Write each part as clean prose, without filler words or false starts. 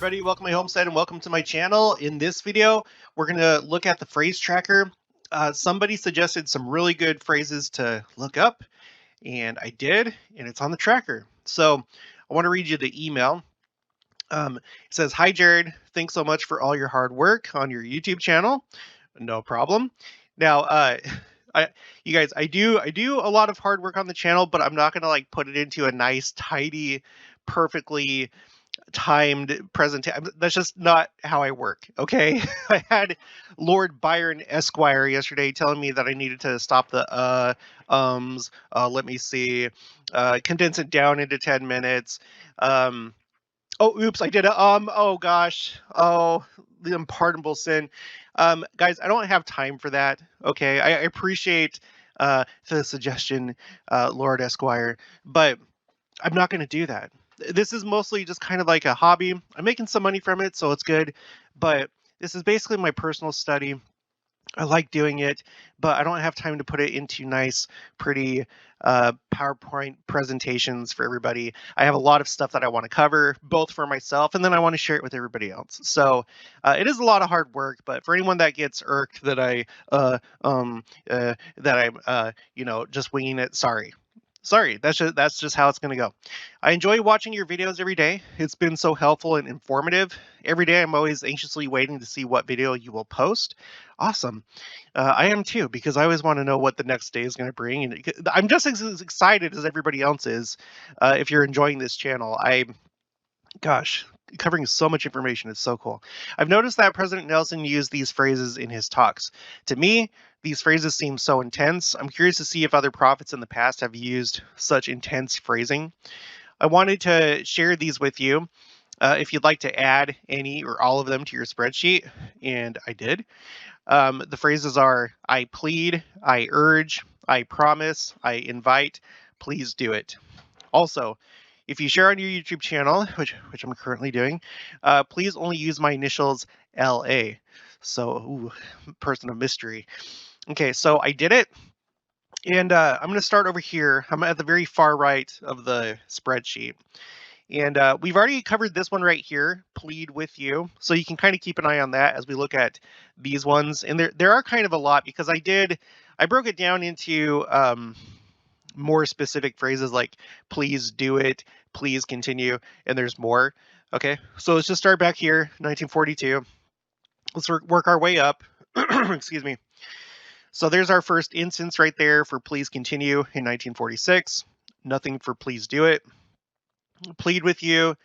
everybody, welcome to my homestead and welcome to my channel. In this video, we're going to look at the phrase tracker. Somebody suggested some really good phrases to look up, and I did, and it's on the tracker. So I want to read you the email. It says, "Hi Jared, thanks so much for all your hard work on your YouTube channel." No problem. Now, you guys, I do a lot of hard work on the channel, but I'm not gonna like put it into a nice, tidy, perfectly timed presentation. That's just not how I work. Okay, I had Lord Byron Esquire yesterday telling me that I needed to stop the let me see, condense it down into 10 minutes. Oh, oops, I did a oh gosh. Oh, the unpardonable sin. Guys, I don't have time for that. Okay. I appreciate the suggestion, Lord Esquire, but I'm not going to do that. This is mostly just kind of like a hobby. I'm making some money from it, so it's good, but this is basically my personal study. I like doing it, but I don't have time to put it into nice, pretty PowerPoint presentations for everybody. I have a lot of stuff that I want to cover, both for myself and then I want to share it with everybody else. So it is a lot of hard work, but for anyone that gets irked that I'm just winging it, sorry. Sorry, that's just how it's going to go. I enjoy watching your videos every day. It's been so helpful and informative. Every day I'm always anxiously waiting to see what video you will post. Awesome. I am too, because I always want to know what the next day is going to bring. And I'm just as excited as everybody else is. If you're enjoying this channel, gosh, covering so much information is so cool. I've noticed that President Nelson used these phrases in his talks. To me, these phrases seem so intense. I'm curious to see if other prophets in the past have used such intense phrasing. I wanted to share these with you. If you'd like to add any or all of them to your spreadsheet, and I did. The phrases are, I plead, I urge, I promise, I invite, please do it. Also, if you share on your YouTube channel, which I'm currently doing, please only use my initials LA. So, ooh, person of mystery. Okay, so I did it. And I'm going to start over here. I'm at the very far right of the spreadsheet. And we've already covered this one right here, plead with you. So you can kind of keep an eye on that as we look at these ones. And there are kind of a lot because I broke it down into more specific phrases like please do it, please continue, and there's more. Okay, so let's just start back here, 1942. Let's work our way up. Excuse me. So there's our first instance right there for please continue in 1946. Nothing for please do it. Plead with you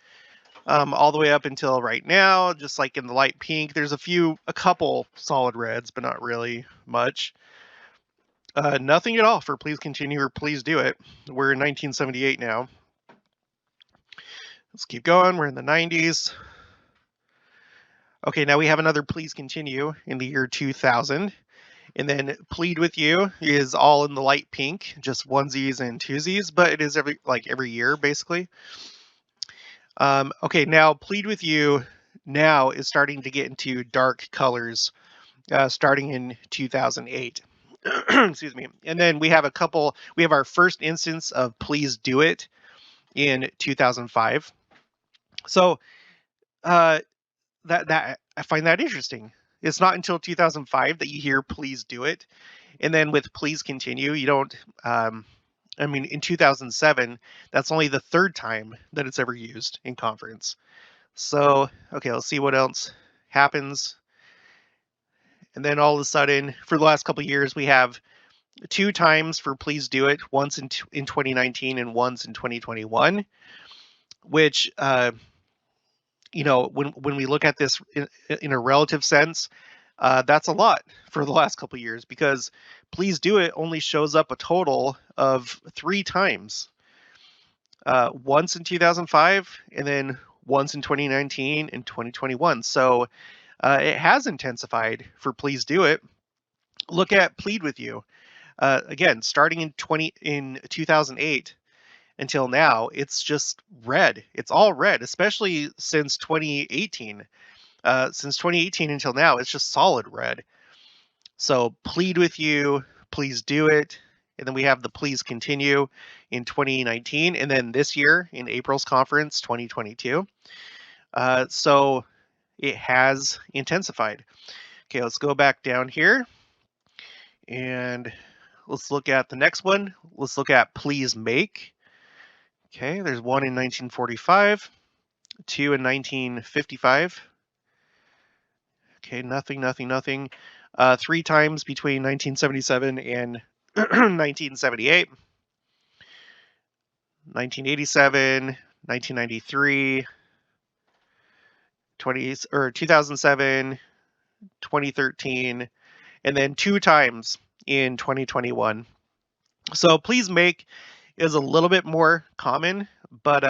all the way up until right now, just like in the light pink. There's a couple solid reds, but not really much. Nothing at all for please continue or please do it. We're in 1978 now. Let's keep going. We're in the 90s. Okay, now we have another please continue in the year 2000. And then plead with you is all in the light pink, just onesies and twosies, but it is every year basically. Okay, now plead with you now is starting to get into dark colors, starting in 2008. Excuse me. And then we have our first instance of please do it in 2005. So that I find that interesting. It's not until 2005 that you hear please do it. And then with please continue, you don't, in 2007, that's only the third time that it's ever used in conference. So, okay, let's see what else happens. And then all of a sudden, for the last couple of years, we have 2 times for please do it, once in 2019 and once in 2021, which, when we look at this in a relative sense, that's a lot for the last couple of years because please do it only shows up a total of 3 times. Once in 2005 and then once in 2019 and 2021. So it has intensified for please do it. Look at plead with you. Again, starting in 2008 until now, it's just red. It's all red, especially since 2018. Since 2018 until now, it's just solid red. So plead with you, please do it. And then we have the please continue in 2019. And then this year in April's conference, 2022. So it has intensified. Okay, let's go back down here and let's look at the next one. Let's look at please make. Okay, there's one in 1945, two in 1955. Okay, nothing, nothing, nothing. Three times between 1977 and 1978, 1987, 1993, 2007, 2013, and then two times in 2021. So please make is a little bit more common, but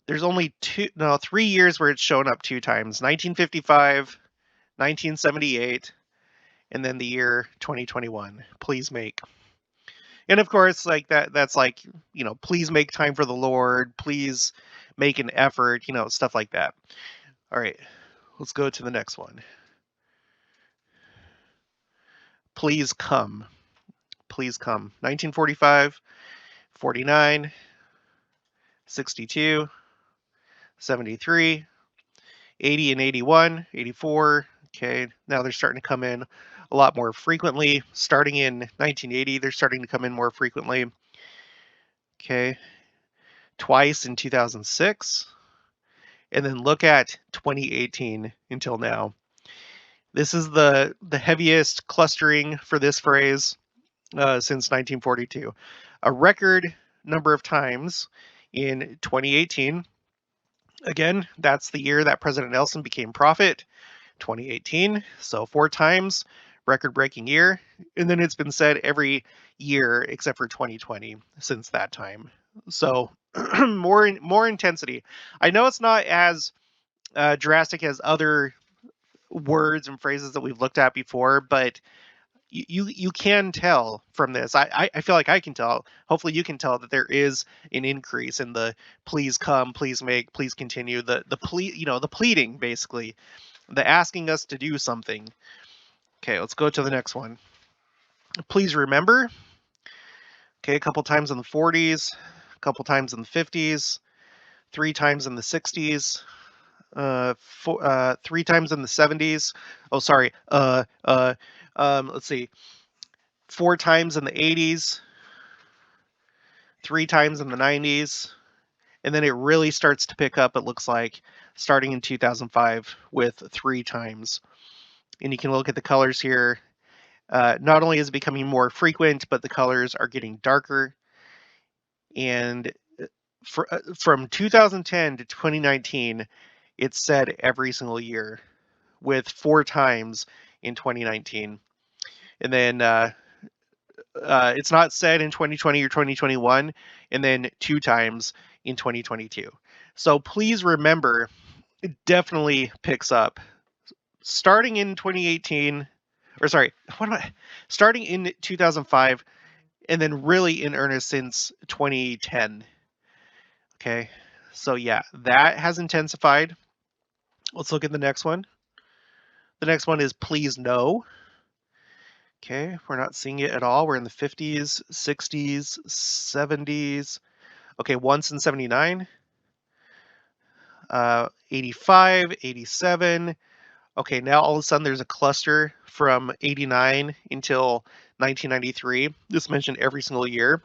there's only 3 years where it's shown up two times: 1955, 1978, and then the year 2021. Please make. And of course, like that's like, please make time for the Lord, please make an effort, stuff like that. All right, let's go to the next one. Please come. Please come. 1945, 49, 62, 73, 80 and 81, 84. Okay, now they're starting to come in a lot more frequently. Starting in 1980, they're starting to come in more frequently. Okay, twice in 2006. And then look at 2018 until now. This is the heaviest clustering for this phrase since 1942. A record number of times in 2018. Again, that's the year that President Nelson became prophet, 2018. So 4 times, record-breaking year. And then it's been said every year except for 2020 since that time. So more intensity. I know it's not as drastic as other words and phrases that we've looked at before, but you can tell from this. I feel like I can tell. Hopefully, you can tell that there is an increase in the please come, please make, please continue. The plea, the pleading, basically, the asking us to do something. Okay, let's go to the next one. Please remember. Okay, a couple times in the 40s, a couple times in the 50s, 3 times in the 60s, 3 times in the 70s. Oh, sorry. Let's see. 4 times in the 80s, 3 times in the 90s, and then it really starts to pick up, it looks like, starting in 2005 with 3 times. And you can look at the colors here. Not only is it becoming more frequent, but the colors are getting darker. And from 2010 to 2019, it's said every single year, with 4 times in 2019. And then it's not said in 2020 or 2021, and then 2 times in 2022. So please remember, it definitely picks up. Starting in 2018, or sorry, starting in 2005, and then really in earnest since 2010. Okay, so yeah, that has intensified. Let's look at the next one. The next one is please no. Okay, we're not seeing it at all. We're in the 50s, 60s, 70s. Okay, once in 79, 85, 87. Okay, now all of a sudden there's a cluster from 89 until 1993. This mentioned every single year,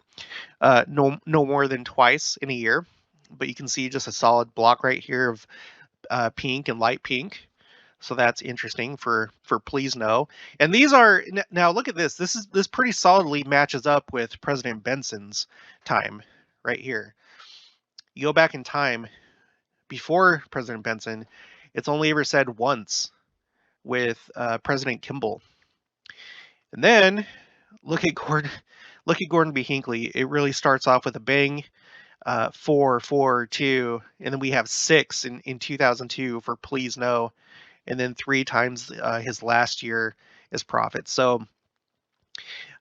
no more than twice in a year. But you can see just a solid block right here of pink and light pink. So that's interesting for please no. And these are, now look at this. This pretty solidly matches up with President Benson's time right here. You go back in time before President Benson, it's only ever said once with President Kimball. And then look at Gordon B. Hinckley. It really starts off with a bang. 4, 4, 2, and then we have 6 in 2002 for please no, and then 3 times his last year as prophet. So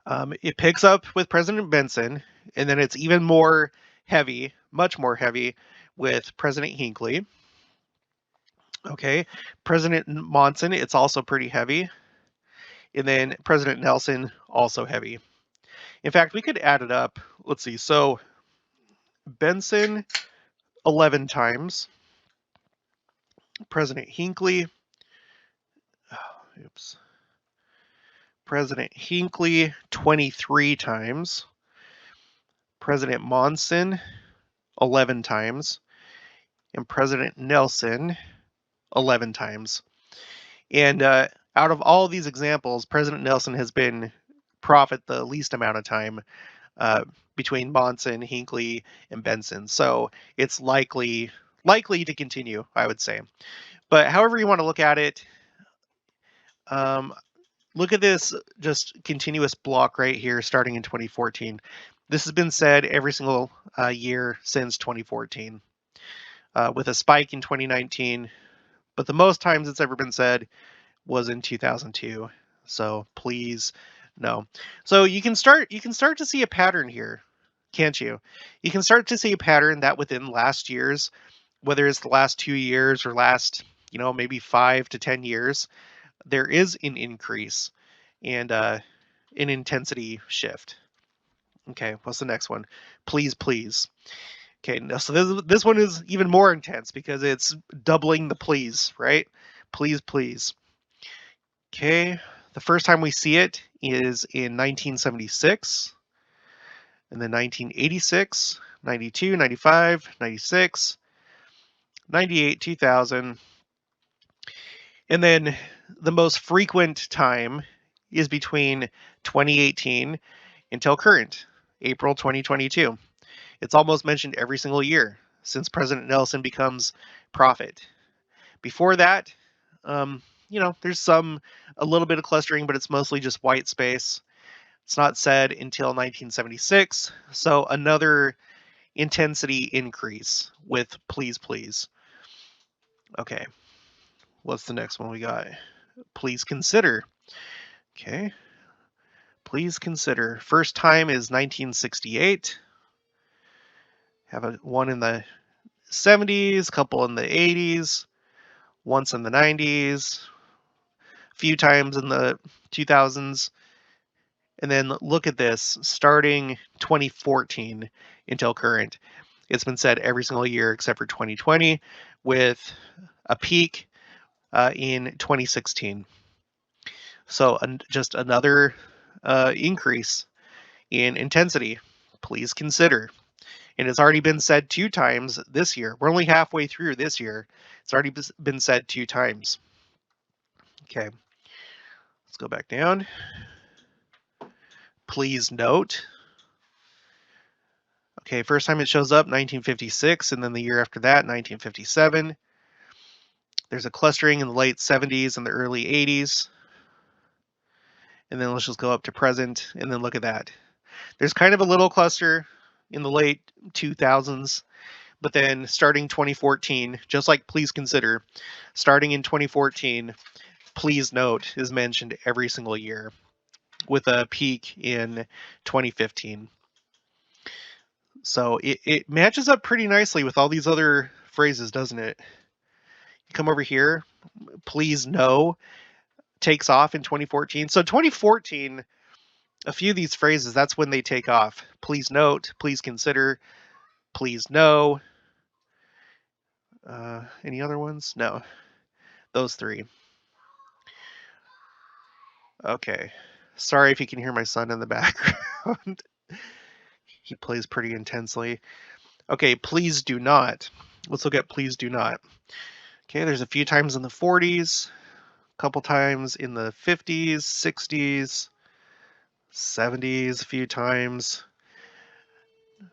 it picks up with President Benson, and then it's even more heavy, much more heavy, with President Hinckley. Okay, President Monson, it's also pretty heavy, and then President Nelson, also heavy. In fact, we could add it up. Let's see. So Benson, 11 times. President Hinckley, oops. President Hinckley 23 times. President Monson 11 times. And President Nelson 11 times. And out of all of these examples, President Nelson has been prophet the least amount of time uh, between Monson, Hinckley, and Benson. So it's likely to continue, I would say. But however you want to look at it, um, look at this just continuous block right here starting in 2014. This has been said every single year since 2014, with a spike in 2019. But the most times it's ever been said was in 2002. So please, no. So you can start to see a pattern here, can't you? You can start to see a pattern that within last year's, whether it's the last 2 years or last, maybe 5 to 10 years, there is an increase and an intensity shift. Okay, what's the next one? Please, please. Okay, no, so this one is even more intense because it's doubling the please, right? Please, please. Okay, the first time we see it is in 1976, and then 1986, 92, 95, 96, 98, 2000, and then the most frequent time is between 2018 until current, April 2022. It's almost mentioned every single year since President Nelson becomes prophet. Before that, there's a little bit of clustering, but it's mostly just white space. It's not said until 1976, so another intensity increase with please, please. Okay, what's the next one we got? Please consider. Okay, please consider. First time is 1968. Have one in the 70s, couple in the 80s, once in the 90s, a few times in the 2000s. And then look at this, starting 2014 until current. It's been said every single year except for 2020, with a peak in 2016. So just another increase in intensity. Please consider. And it's already been said 2 times this year. We're only halfway through this year. It's already been said 2 times. Okay, let's go back down. Please note. Okay, first time it shows up, 1956, and then the year after that, 1957. There's a clustering in the late 70s and the early 80s. And then let's just go up to present, and then look at that. There's kind of a little cluster in the late 2000s, but then starting 2014, just like please consider, starting in 2014, please note is mentioned every single year, with a peak in 2015. So it matches up pretty nicely with all these other phrases, doesn't it? You come over here, please no takes off in 2014. So 2014, a few of these phrases, that's when they take off. Please note, please consider, please no. Any other ones? No, those 3. Okay. Sorry if you can hear my son in the background. He plays pretty intensely. Okay, please do not. Let's look at please do not. Okay, there's a few times in the 40s, a couple times in the 50s, 60s, 70s, a few times.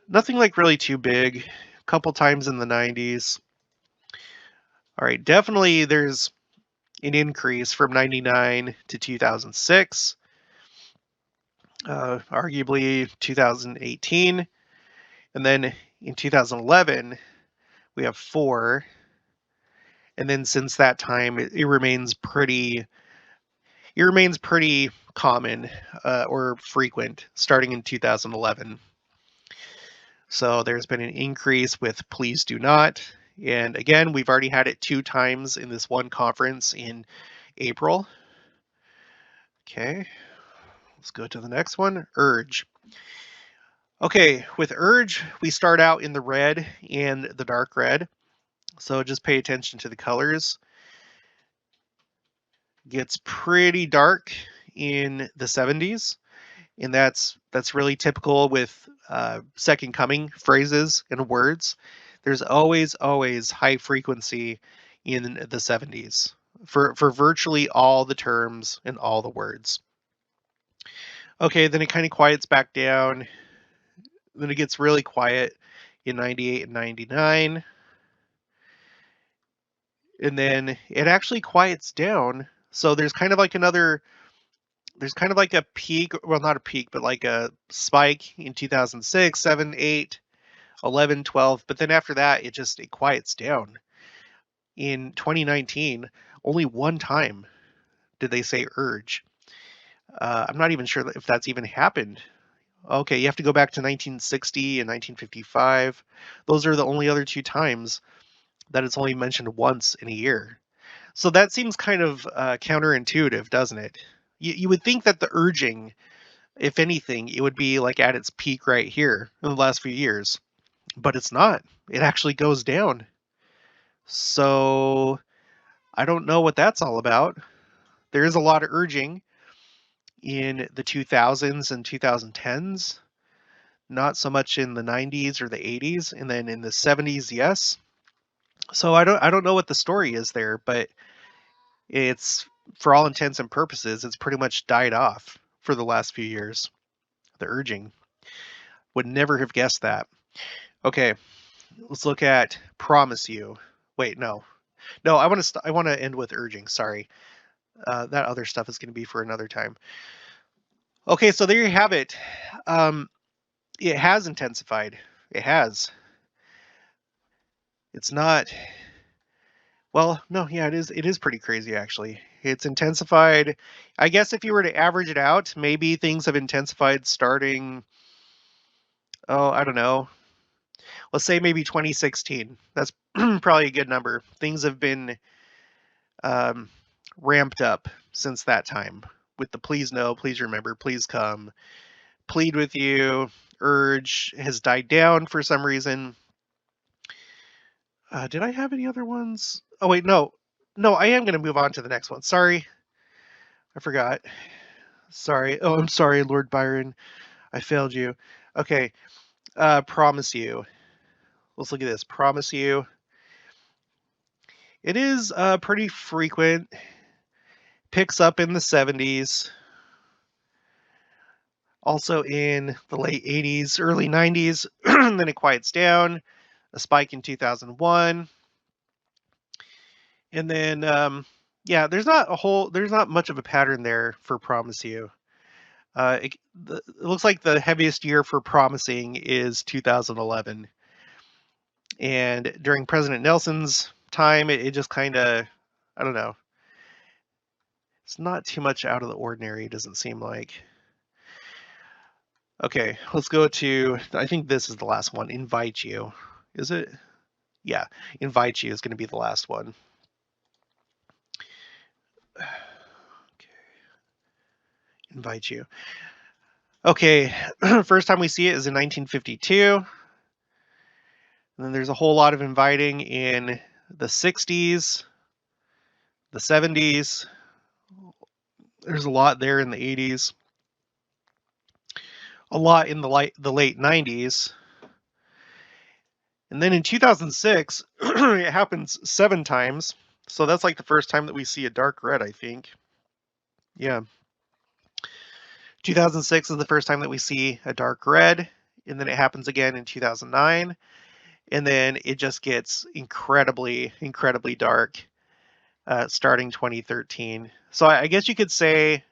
Nothing like really too big. A couple times in the 90s. All right, definitely there's an increase from 99 to 2006. Arguably 2018. And then in 2011, we have 4. And then since that time, it remains pretty common or frequent starting in 2011. So there's been an increase with please do not. And again, we've already had it 2 times in this one conference in April. Okay, let's go to the next one. Urge. Okay, with urge, we start out in the red and the dark red. So just pay attention to the colors. Gets pretty dark in the 70s, and that's really typical with second coming phrases and words. There's always high frequency in the 70s for virtually all the terms and all the words. Okay, then it kind of quiets back down. Then it gets really quiet in 98 and 99. And then it actually quiets down. So there's kind of like a peak, well, not a peak, but like a spike in 2006, 7, 8, 11, 12. But then after that, it quiets down. In 2019, only one time did they say urge. I'm not even sure if that's even happened. Okay, you have to go back to 1960 and 1955. Those are the only other two times that it's only mentioned once in a year. So that seems kind of counterintuitive, doesn't it? You would think that the urging, if anything, it would be like at its peak right here in the last few years, but it's not. It actually goes down. So I don't know what that's all about. There is a lot of urging in the 2000s and 2010s, not so much in the 90s or the 80s, and then in the 70s, yes. So I don't know what the story is there, but it's, for all intents and purposes, it's pretty much died off for the last few years. The urging. Would never have guessed that. Okay, let's look at promise you. Wait, no. No, I want to end with urging. Sorry. That other stuff is going to be for another time. Okay, so there you have it. Um, it has intensified. It has. It's not. Well, no, yeah, it is. It is pretty crazy, actually. It's intensified. I guess if you were to average it out, maybe things have intensified starting. Oh, I don't know. Let's say maybe 2016. That's probably a good number. Things have been um, ramped up since that time with the please no, please remember, please come, plead with you, urge has died down for some reason. Did I have any other ones? Oh, wait, no. No, I am going to move on to the next one. Sorry, I forgot. Sorry. Oh, I'm sorry, Lord Byron. I failed you. Okay. Promise you. Let's look at this. Promise you. It is pretty frequent. Picks up in the 70s. Also in the late 80s, early 90s. Then it quiets down. A spike in 2001. And then, yeah, there's not much of a pattern there for Promise You. It looks like the heaviest year for promising is 2011. And during President Nelson's time, it just kind of, I don't know, it's not too much out of the ordinary, it doesn't seem like. Okay, let's go to, I think this is the last one, invite you. Is it? Yeah, invite you is going to be the last one. Okay. Invite you. Okay, first time we see it is in 1952. And then there's a whole lot of inviting in the 60s, the 70s. There's a lot there in the 80s. A lot in the late 90s. And then in 2006, it happens 7 times. So that's like the first time that we see a dark red, I think. Yeah. 2006 is the first time that we see a dark red, and then it happens again in 2009, and then it just gets incredibly dark starting 2013. So I guess you could say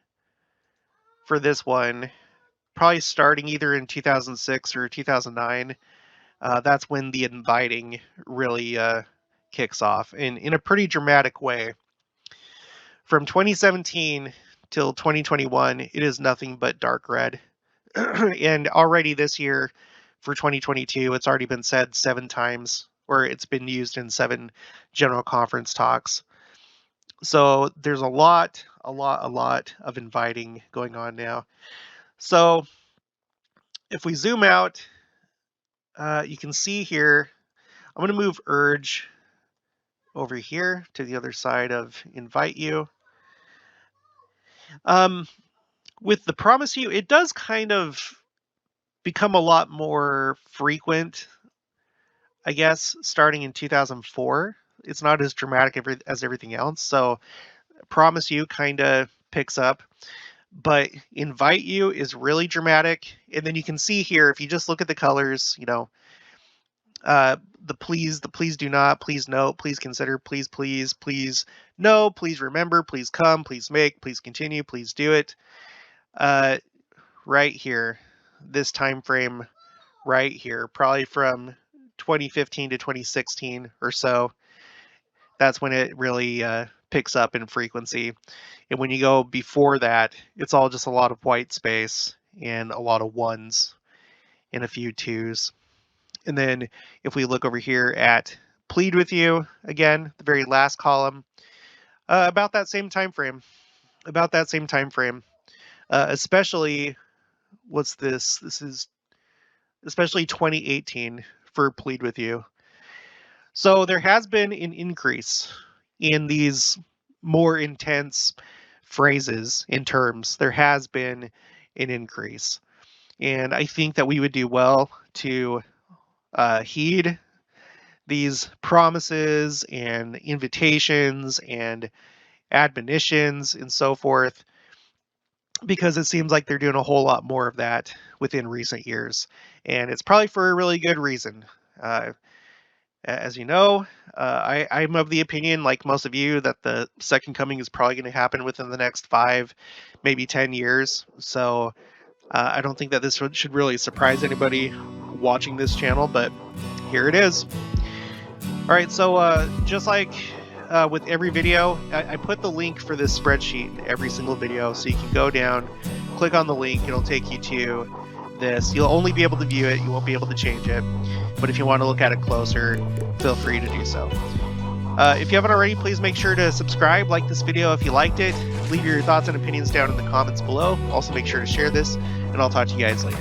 for this one, probably starting either in 2006 or 2009, that's when the inviting really kicks off in a pretty dramatic way. From 2017 till 2021, it is nothing but dark red. And already this year for 2022, it's already been said 7 times, or it's been used in 7 general conference talks. So there's a lot of inviting going on now. So If we zoom out, you can see here, I'm going to move urge over here to the other side of invite you. With the promise you, it does kind of become a lot more frequent, I guess, starting in 2004. It's not as dramatic as everything else. So promise you kind of picks up, but invite you is really dramatic. And then you can see here, if you just look at the colors, the please do not, please no, please consider, please no, please remember, please come, please make, please continue, please do it. Right here, this time frame right here, probably from 2015 to 2016 or so. That's when it really picks up in frequency. And when you go before that, it's all just a lot of white space and a lot of ones and a few twos. And then if we look over here at plead with you, again, the very last column, about that same time frame. Especially, what's this? This is especially 2018 for plead with you. So there has been an increase in these more intense phrases and terms. There has been an increase. And I think that we would do well to heed these promises and invitations and admonitions and so forth, because it seems like they're doing a whole lot more of that within recent years. And it's probably for a really good reason. As you know, I'm of the opinion, like most of you, that the second coming is probably going to happen within the next 5, maybe 10 years. So I don't think that this should really surprise anybody watching this channel, but here it is. All right, so just like with every video, I put the link for this spreadsheet in every single video, so you can go down, click on the link, it'll take you to this. You'll only be able to view it, you won't be able to change it, but if you want to look at it closer, feel free to do so. If you haven't already, please make sure to subscribe, like this video if you liked it, leave your thoughts and opinions down in the comments below. Also make sure to share this, and I'll talk to you guys later.